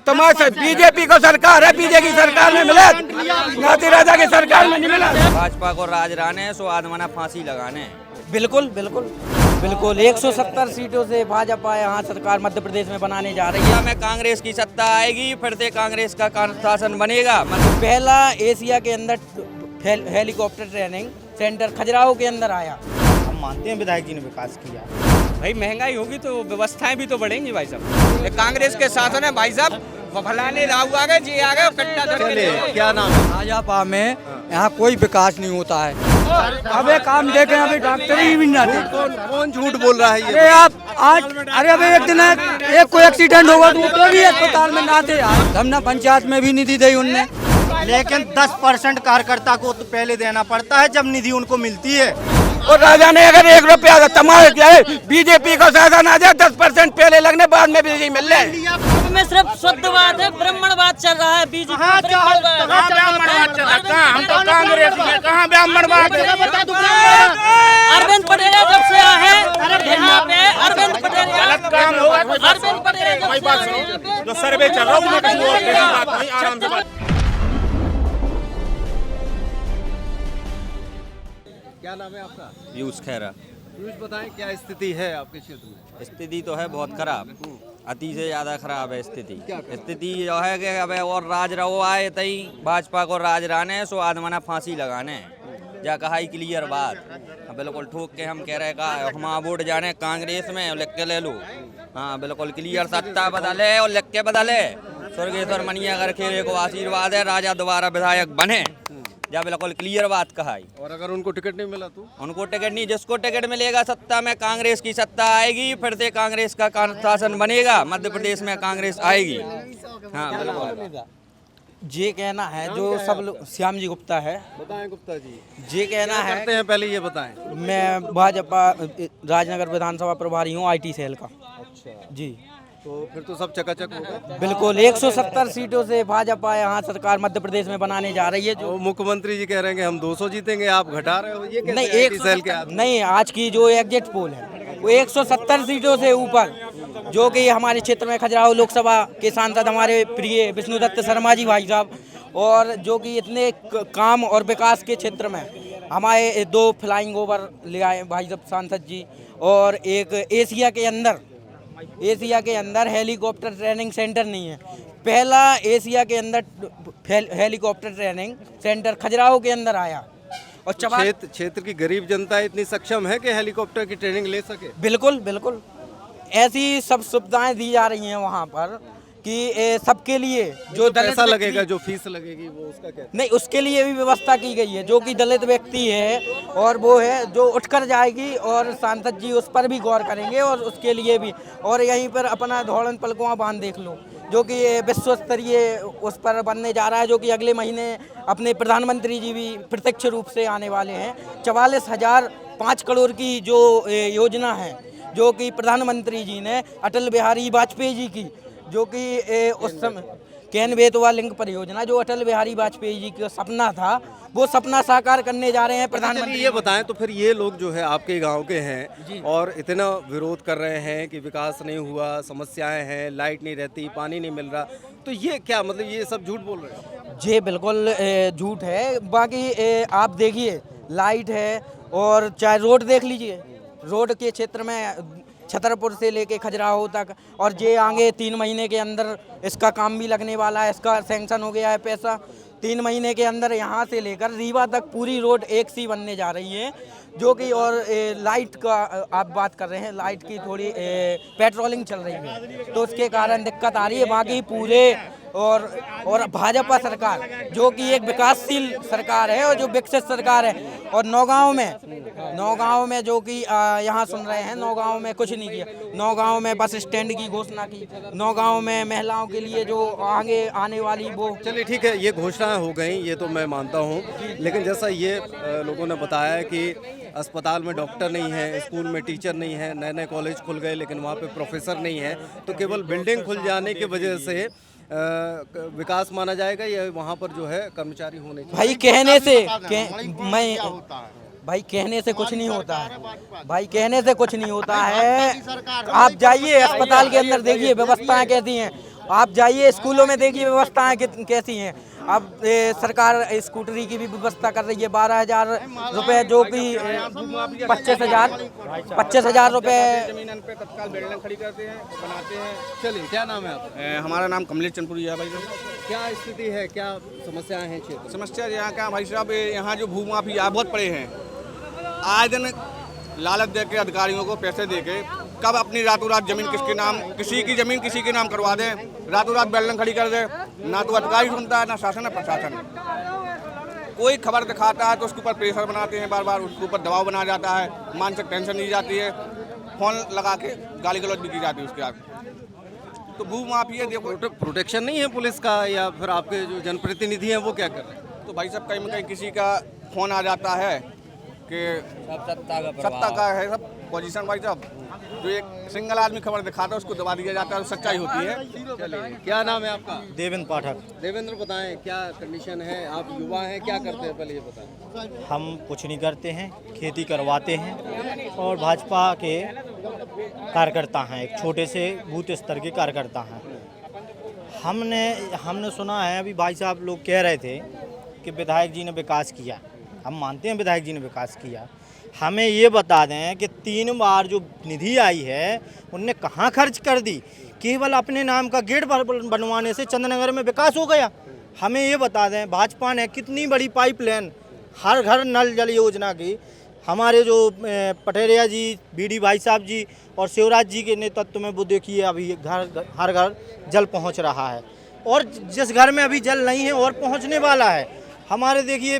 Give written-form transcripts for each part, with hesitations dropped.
तुम्हारे बीजेपी को सरकार है, बीजेपी की सरकार में मिले, नाती राजा की सरकार में नहीं मिला। भाजपा को राज राने सो आदमना फांसी लगाने। बिल्कुल बिल्कुल बिल्कुल 170 सीटों से भाजपा यहाँ सरकार मध्य प्रदेश में बनाने जा रही है। में कांग्रेस की सत्ता आएगी, फिर से कांग्रेस का शासन बनेगा। पहला एशिया के अंदर हेलीकॉप्टर ट्रेनिंग सेंटर खजुराहो के अंदर आया। हम मानते हैं विधायक जी ने विकास किया। भाई महंगाई होगी तो व्यवस्थाएं भी तो बढ़ेंगी भाई साहब। कांग्रेस के शासन है भाई साहब, फलाने राहु आ गए, जी आ गए, कट्टा धर क्या नाम है? भाजपा में यहाँ कोई विकास नहीं होता है। अबे काम देखे, अभी डॉक्टर भी नहीं आते। कौन झूठ बोल रहा है ये? अरे आप आज, अरे अबे एक दिन एक कोई एक्सीडेंट होगा तो वो भी अस्पताल में ना थे। हमने पंचायत में भी निधि दी उनने, लेकिन 10% कार्यकर्ता को तो पहले देना पड़ता है जब निधि उनको मिलती है। और राजा ने अगर 1 रुपया तमाम किया है, बीजेपी को शासन आ जाए 10% पहले लगने, बाद में बिजली मिल रहे। में सिर्फ शुद्धवाद है, ब्राह्मणवाद चल रहा है। बीजेपी ब्राह्मणवाद चल रहा है, हम तो कांग्रेस में कहाँ ब्राह्मणवाद है? अरविंद पटेल जब से आए यहाँ पे, अरविंद पटेल गलत काम होगा, अरविंद पटेल कोई बात सुनो, जो सर्वे चल रहा है उसमें किसी और की बात नहीं, आराम से बात। क्या नाम है आपका? पीयूष खैरा। पीयूष बताएं क्या स्थिति है आपके क्षेत्र में? स्थिति तो है बहुत खराब, अति से ज्यादा खराब है स्थिति। स्थिति जो है कि अब और राज रहो आए तई भाजपा को राज राने सो आदमना फांसी लगाने जा कहा ही क्लियर बात। बिल्कुल ठोक के हम कह रहे का हम वोट जाने कांग्रेस में लिख के ले लो। हाँ बिल्कुल क्लियर, सत्ता बदले और लिख के बदले। स्वर्गेश्वर मनिया अगर खेरे को आशीर्वाद है, राजा दोबारा विधायक बने, जा बिल्कुल क्लियर बात कहाई। और अगर उनको टिकट नहीं मिला तो? उनको टिकट नहीं, जिसको टिकट मिलेगा सत्ता में कांग्रेस की सत्ता आएगी, फिर से कांग्रेस का शासन बनेगा, मध्य प्रदेश में कांग्रेस आएगी। हाँ बिल्कुल। ये कहना है जो सब लोग, श्याम जी गुप्ता है। बताएं गुप्ता जी, ये कहना है, करते हैं पहले ये बताएं। मैं भाजपा राजनगर विधानसभा प्रभारी हूँ, IT सेल का। अच्छा जी, तो फिर तो सब चकाचक होगा। बिल्कुल 170 सीटों से भाजपा यहाँ सरकार मध्य प्रदेश में बनाने जा रही है। जो मुख्यमंत्री जी कह रहे हैं कि हम 200 जीतेंगे, आप घटा रहे हो, ये नहीं, कैसे IT सेल के आदमी? नहीं, आज की जो एग्जिट पोल है वो 170 सीटों से ऊपर, जो कि हमारे क्षेत्र में खजुराहो लोकसभा के सांसद हमारे प्रिय विष्णुदत्त शर्मा जी भाई साहब, और जो कि इतने काम और विकास के क्षेत्र में हमारे 2 फ्लाइंग ओवर ले आए भाई साहब सांसद जी, और एक एशिया के अंदर हेलीकॉप्टर ट्रेनिंग सेंटर नहीं है। पहला एशिया के अंदर हेलीकॉप्टर ट्रेनिंग सेंटर खजुराहो के अंदर आया। और क्षेत्र की गरीब जनता इतनी सक्षम है कि हेलीकॉप्टर की ट्रेनिंग ले सके? बिल्कुल बिल्कुल, ऐसी सब सुविधाएं दी जा रही हैं वहाँ पर कि सबके लिए जो पैसा लगेगा, जो फीस लगेगी वो उसका क्या? नहीं, उसके लिए भी व्यवस्था की गई है। जो कि दलित व्यक्ति है और वो है जो उठकर जाएगी, और सांसद जी उस पर भी गौर करेंगे और उसके लिए भी। और यहीं पर अपना धौलन पलकुआ बांध देख लो, जो कि विश्व स्तरीय उस पर बनने जा रहा है, जो कि अगले महीने अपने प्रधानमंत्री जी भी प्रत्यक्ष रूप से आने वाले हैं। 44,005 करोड़ की जो योजना है, जो कि प्रधानमंत्री जी ने अटल बिहारी वाजपेयी जी की, जो कि उस समय केन बेतवा लिंक परियोजना, जो अटल बिहारी वाजपेयी जी का सपना था, वो सपना साकार करने जा रहे हैं प्रधानमंत्री। ये बताएं तो फिर ये लोग जो है आपके गांव के हैं और इतना विरोध कर रहे हैं कि विकास नहीं हुआ, समस्याएं हैं, लाइट नहीं रहती, पानी नहीं मिल रहा, तो ये क्या मतलब ये सब झूठ बोल रहे हैं? ये बिल्कुल झूठ है। बाकी आप देखिए, लाइट है, और चाहे रोड देख लीजिए, रोड के क्षेत्र में छतरपुर से लेके खजुराहो तक, और ये आगे 3 महीने के अंदर इसका काम भी लगने वाला है। इसका सैंक्शन हो गया है पैसा, 3 महीने के अंदर यहाँ से लेकर रीवा तक पूरी रोड एक सी बनने जा रही है। जो कि और लाइट का आप बात कर रहे हैं, लाइट की थोड़ी पेट्रोलिंग चल रही है, तो उसके कारण दिक्कत आ रही है। बाकी पूरे और भाजपा सरकार, जो कि एक विकासशील सरकार है और जो विकसित सरकार है, और नौगांव में जो कि यहाँ सुन रहे हैं, नौगांव में कुछ नहीं किया। नौगांव में बस स्टैंड की घोषणा की, नौगांव में महिलाओं के लिए जो आगे आने वाली वो। चलिए ठीक है, ये घोषणाएं हो गई, ये तो मैं मानता हूँ, लेकिन जैसा ये लोगों ने बताया कि अस्पताल में डॉक्टर नहीं है, स्कूल में टीचर नहीं है, नए नए कॉलेज खुल गए लेकिन वहाँ पे प्रोफेसर नहीं है, तो केवल बिल्डिंग खुल जाने की वजह से विकास माना जाएगा या वहाँ पर जो है कर्मचारी होने चाहिए? भाई कहने से भाई कहने से कुछ नहीं होता है, भाई कहने से कुछ नहीं होता है। आप जाइए अस्पताल के अंदर देखिए व्यवस्थाएं कैसी हैं, आप जाइए स्कूलों में देखिए व्यवस्थाएं कैसी हैं। अब सरकार स्कूटरी की भी व्यवस्था कर रही है, 12,000 रुपये जो कि 25,000 रुपये। जमीन पे तत्काल बिल्डिंग खड़ी करते हैं, बनाते हैं। चलिए, क्या नाम है आपका? हमारा नाम कमलेश चंदपुरी है भाई साहब। क्या स्थिति है, क्या समस्याएं हैं क्षेत्र? समस्या यहाँ का भाई साहब, यहाँ जो भूमाफिया बहुत पड़े हैं, आए दिन लालच दे के अधिकारियों को पैसे दे के कब अपनी रातों रात जमीन किसके नाम, किसी की जमीन किसी के नाम करवा दें, रातों रात बिल्डिंग खड़ी कर दे। ना तो अधिकारी सुनता है, ना शासन है प्रशासन। कोई खबर दिखाता है तो उसके ऊपर प्रेशर बनाते हैं, बार बार उसके ऊपर दबाव बनाया जाता है, मानसिक टेंशन दी जाती है, फोन लगा के गाली गलौज भी की जाती है उसके आगे। तो भूमाफिया देखो, प्रोटेक्शन नहीं है पुलिस का, या फिर आपके जो जनप्रतिनिधि हैं वो क्या कर रहे हैं? तो भाई साहब कहीं ना कहीं किसी का फोन आ जाता है कि सत्ता का है सब पोजीशन। भाई साहब जो एक सिंगल आदमी खबर दिखाता है उसको दबा दिया जाता है, सच्चाई होती है। चलिए, क्या नाम है आपका? देवेंद्र पाठक। देवेंद्र, बताएं क्या कंडीशन है, आप युवा हैं, क्या करते हैं, पहले ये बताएं। हम कुछ नहीं करते हैं, खेती करवाते हैं और भाजपा के कार्यकर्ता हैं, एक छोटे से बूथ स्तर के कार्यकर्ता हैं। हमने सुना है, अभी भाई साहब लोग कह रहे थे कि विधायक जी ने विकास किया। हम मानते हैं विधायक जी ने विकास किया। हमें ये बता दें कि 3 बार जो निधि आई है उनने कहाँ खर्च कर दी? केवल अपने नाम का गेट बनवाने से चंद्रनगर में विकास हो गया? हमें ये बता दें, भाजपा ने कितनी बड़ी पाइपलाइन, हर घर नल जल योजना की, हमारे जो पटेरिया जी, बीडी भाई साहब जी और शिवराज जी के नेतृत्व में वो देखिए अभी हर घर जल पहुंच रहा है। और जिस घर में अभी जल नहीं है और पहुंचने वाला है। हमारे देखिए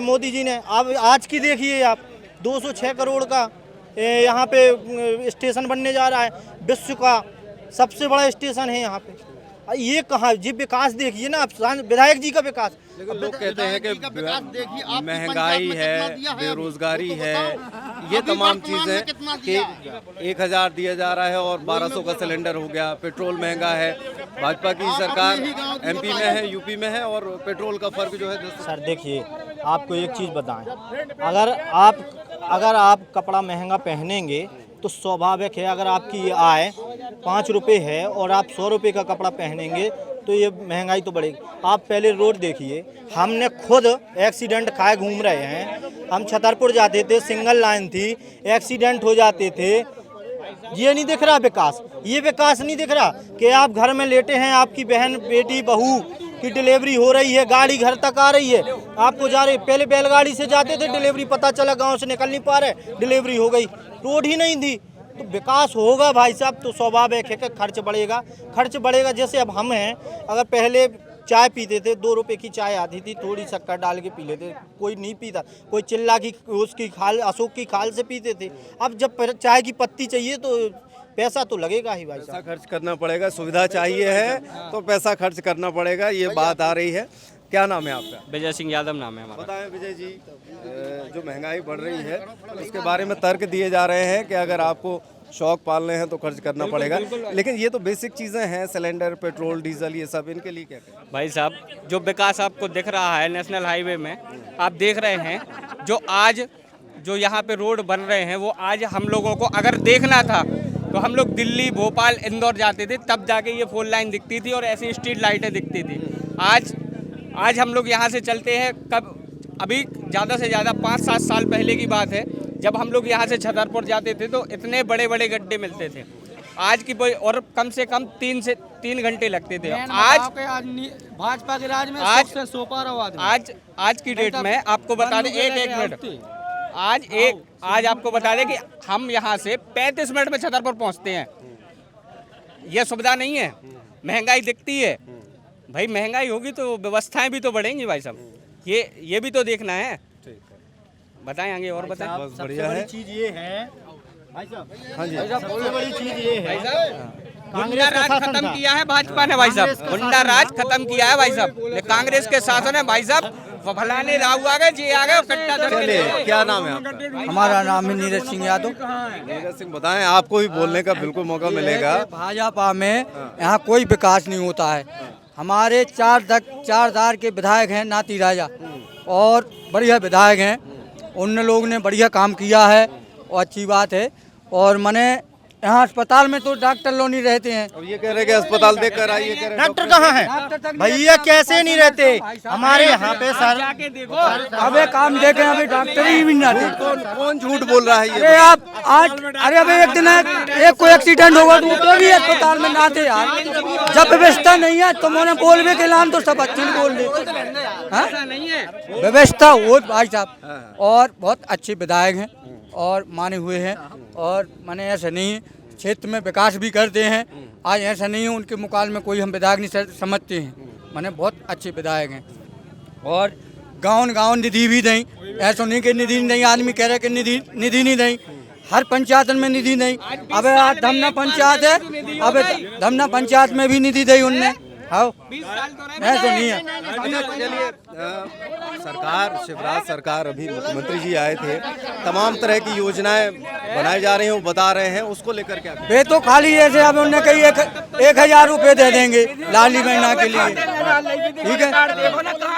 मोदी जी ने, अब आज की देखिए आप, 206 करोड़ का यहाँ पे स्टेशन बनने जा रहा है, विश्व का सबसे बड़ा स्टेशन है यहाँ पे। ये कहाँ जी विकास देखिए ना आप, विधायक जी का विकास। लेकिन लोग कहते हैं कि महंगाई है, बेरोजगारी है, ये तमाम चीज़ें कि 1,000 दिया जा रहा है और 1,200 का सिलेंडर हो गया, पेट्रोल महंगा है। भाजपा की सरकार MP में है, UP में है, और पेट्रोल का फर्क जो है। सर देखिए, आपको एक चीज़ बताएं, अगर आप कपड़ा महंगा पहनेंगे तो स्वाभाविक है, अगर आपकी आय 5 रुपये है और आप 100 रुपये का कपड़ा पहनेंगे तो ये महंगाई तो बढ़ेगी। आप पहले रोड देखिए, हमने खुद एक्सीडेंट खाए घूम रहे हैं। हम छतरपुर जाते थे, सिंगल लाइन थी, एक्सीडेंट हो जाते थे। ये नहीं दिख रहा विकास, ये विकास नहीं दिख रहा कि आप घर में लेटे हैं, आपकी बहन, बेटी, बहू की डिलीवरी हो रही है, गाड़ी घर तक आ रही है, आपको जा रही। पहले बैलगाड़ी से जाते थे, डिलीवरी पता चला गांव से निकल नहीं पा रहे, डिलीवरी हो गई, रोड ही नहीं थी। तो विकास होगा भाई साहब तो स्वाभाविक है कि खर्च बढ़ेगा। जैसे अब हम हैं, अगर पहले चाय पीते थे, 2 रुपये की चाय आती थी, थोड़ी शक्कर डाल के पी लेते, कोई नहीं पीता, कोई चिल्ला की उसकी खाल, अशोक की खाल से पीते थे। अब जब चाय की पत्ती चाहिए तो पैसा तो लगेगा ही भाई साहब, पैसा खर्च करना पड़ेगा। सुविधा चाहिए है तो पैसा खर्च करना पड़ेगा, ये बात आ रही है। क्या नाम है आपका? विजय सिंह यादव नाम है हमारा। बताएं विजय जी, जो महंगाई बढ़ रही है उसके बारे में तर्क दिए जा रहे हैं कि अगर आपको शौक पालने हैं तो खर्च करना पड़ेगा, लेकिन ये तो बेसिक चीज़ें हैं, सिलेंडर, पेट्रोल, डीजल, ये सब, इनके लिए क्या करें? भाई साहब जो विकास आपको दिख रहा है नेशनल हाईवे में, आप देख रहे हैं जो यहाँ पे रोड बन रहे हैं, वो आज हम लोगों को अगर देखना था तो हम लोग दिल्ली, भोपाल, इंदौर जाते थे, तब जाके ये 4 लाइन दिखती थी और ऐसी स्ट्रीट लाइटें दिखती थी। आज हम लोग यहाँ से चलते हैं, कब अभी ज़्यादा से ज़्यादा 5-7 साल पहले की बात है, जब हम लोग यहाँ से छतरपुर जाते थे तो इतने बड़े बड़े गड्ढे मिलते थे। आज की और कम से कम 3 घंटे लगते थे। आज भाजपा के राज में आज की डेट में आपको बता दें, एक मिनट, आज आपको बता दें कि हम यहाँ से 35 मिनट में छतरपुर पहुँचते हैं। यह सुविधा नहीं है, महंगाई दिखती है भाई, महंगाई होगी तो व्यवस्थाएं भी तो बढ़ेंगी भाई साहब, ये भी तो देखना है। बताएं आगे और बताएं। बस बढ़िया है। चीज़ ये है भाई साहब, हाँ जी, सबसे बड़ी चीज़ ये है, गुंडा राज खत्म किया है भाजपा ने भाई साहब, गुंडा राज खत्म किया है भाई साहब। कांग्रेस के शासन है भाई साहब, फलाने राहु आ गए, जी आ गए, कट्टा धर के ले गए। क्या नाम है आपका? हमारा नाम है नीरज सिंह यादव। नीरज सिंह, बताएं, आपको भी बोलने का बिल्कुल मौका मिलेगा। भाजपा में यहाँ कोई विकास नहीं होता है। हमारे 4 दार के विधायक हैं, नाती राजा, और बढ़िया विधायक हैं, उन लोगों ने बढ़िया काम किया है और अच्छी बात है। और मैंने यहाँ अस्पताल में तो डॉक्टर लोग नहीं रहते हैं। अब ये कह रहे हैं कि अस्पताल देख कर आइए, कह रहे हैं डॉक्टर कहाँ है भैया, कैसे नहीं रहते हमारे यहाँ पे सर। अबे काम देखें, अभी डॉक्टर ही भी नहीं आते। कौन झूठ बोल रहा है ये? अरे आप आज, अरे अभी एक दिन एक कोई एक्सीडेंट होगा तो वो भी अस्पताल में ना थे यार। जब व्यवस्था नहीं है तो मैंने बोलने के नाम तो सब अच्छे बोल रहे। व्यवस्था हो भाई साहब, और बहुत अच्छे विधायक हैं और माने हुए हैं, और माने ऐसा नहीं है क्षेत्र में विकास भी करते हैं। आज ऐसा नहीं है उनके मुकाबले में कोई हम विधायक नहीं समझते हैं, माने बहुत अच्छे विधायक हैं। और गाँव निधि भी दें, ऐसा नहीं कि निधि नहीं, आदमी कह रहे कि निधि नहीं दें, हर पंचायत में निधि नहीं। अब आज धमना पंचायत है, अब धमना पंचायत में भी निधि दी उनने। हाँ ऐसा नहीं है। चलिए, सरकार, शिवराज सरकार, अभी मुख्यमंत्री जी आए थे, तमाम तरह की योजनाएं बनाई जा रही हैं, वो बता रहे हैं, उसको लेकर क्या? वे तो खाली ऐसे अब उन्होंने कही 1,000 रुपये दे देंगे लाली बहना के लिए। ठीक है,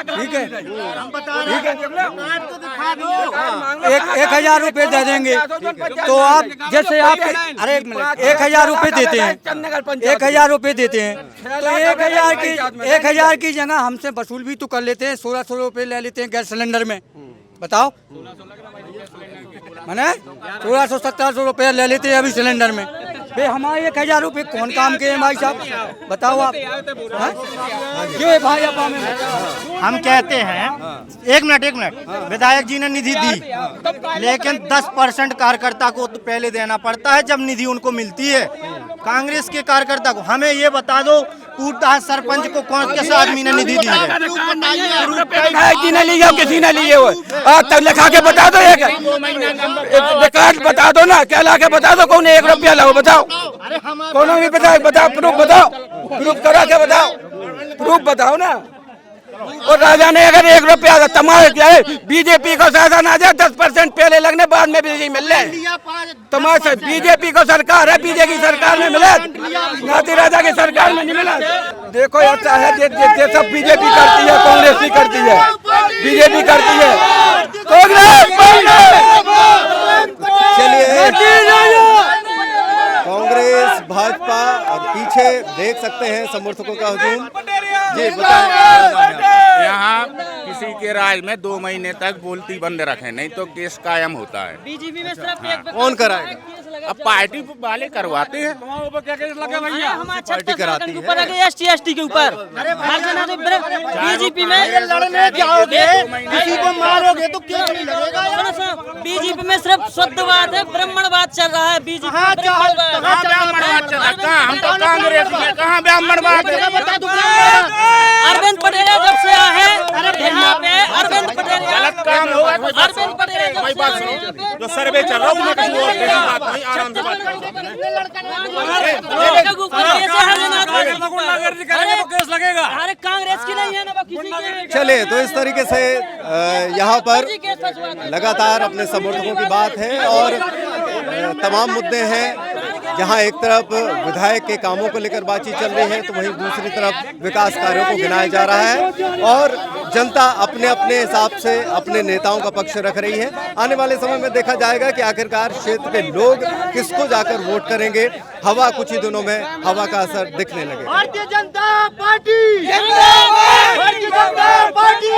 ठीक है, ठीक है, 1,000 रुपये दे देंगे तो आप जैसे आप, अरे 1,000 रुपये देते हैं, 1,000 रुपये देते हैं तो 1,000 की जगह हमसे वसूल भी तो कर लेते हैं। 1,600 रुपये ले लेते हैं गैस सिलेंडर में, बताओ, मैंने 1,600-1,700 रुपये ले लेते हैं अभी सिलेंडर में। भाई हमारे 1,000 रुपये कौन काम के हैं भाई साहब, बताओ आप। ये भाई अब हम कहते हैं, एक मिनट, विधायक जी ने निधि दी, लेकिन 10% कार्यकर्ता को तो पहले देना पड़ता है जब निधि उनको मिलती है। कांग्रेस के कार्यकर्ता को हमें ये बता दो, पूछताछ सरपंच को कौन किस आदमी ने निधि दी है? किसी ने लिए हो तब लिखा के बता दो, एक रिकॉर्ड बता दो ना, क्या ला के बता दो, कौन 1 रुपया लो बताओ, कौन भी बताओ, प्रूफ बताओ, प्रूफ करा के बताओ, प्रूफ बताओ ना। और राजा ने अगर 1 रुपया तमाशा किया है, बीजेपी को शासन आ जाए 10% पहले लगने बाद में बिजली मिल रहे तमाशा। बीजेपी को सरकार है, बीजेपी की सरकार में मिले, नाती राजा की सरकार में नहीं मिला। देखो ऐसा है, ये सब बीजेपी करती है, कांग्रेस भी करती है, बीजेपी करती है, चलिए, कांग्रेस, भाजपा, और पीछे देख सकते हैं समर्थकों का हुजूम। जी बताएं। यहाँ किसी के राज में 2 महीने तक बोलती बंद रखे, नहीं तो केस कायम होता है। बीजेपी में सिर्फ कौन कराएगा? अब पार्टी वाले करवाते हैं। पार्टी कराती है ST के ऊपर। बीजेपी में लड़ने जाओगे, किसी को मारोगे तो केस नहीं लगेगा। बीजेपी में सिर्फ शुद्धवाद है, ब्राह्मणवाद चल रहा है। बीजेपी कहाँ ब्राह्मणवाद चल रहा है? हम तो कांग्रेस में, कहाँ ब्राह्मणवाद? अरविंद पटेल जब से आए हैं यहाँ पे, अरविंद पटेल गलत काम होगा। अरविंद पटेल जब से आए हैं, जो सर्वे चल रहा है उसमें किसी और की बात नहीं, आराम से बात करो। अरे कांग्रेस की नहीं है ना, किसी की। चलिए, तो इस तरीके से यहाँ पर लगातार अपने समर्थकों की बात है और तमाम मुद्दे हैं। जहां एक तरफ विधायक के कामों को लेकर बातचीत चल रही है तो वहीं दूसरी तरफ विकास कार्यों को गिनाया जा रहा है और जनता अपने अपने हिसाब से अपने नेताओं का पक्ष रख रही है। आने वाले समय में देखा जाएगा कि आखिरकार क्षेत्र के लोग किसको जाकर वोट करेंगे। हवा कुछ ही दिनों में हवा का असर दिखने लगेगा। Bharatiya Janata party, Bharatiya Janata party.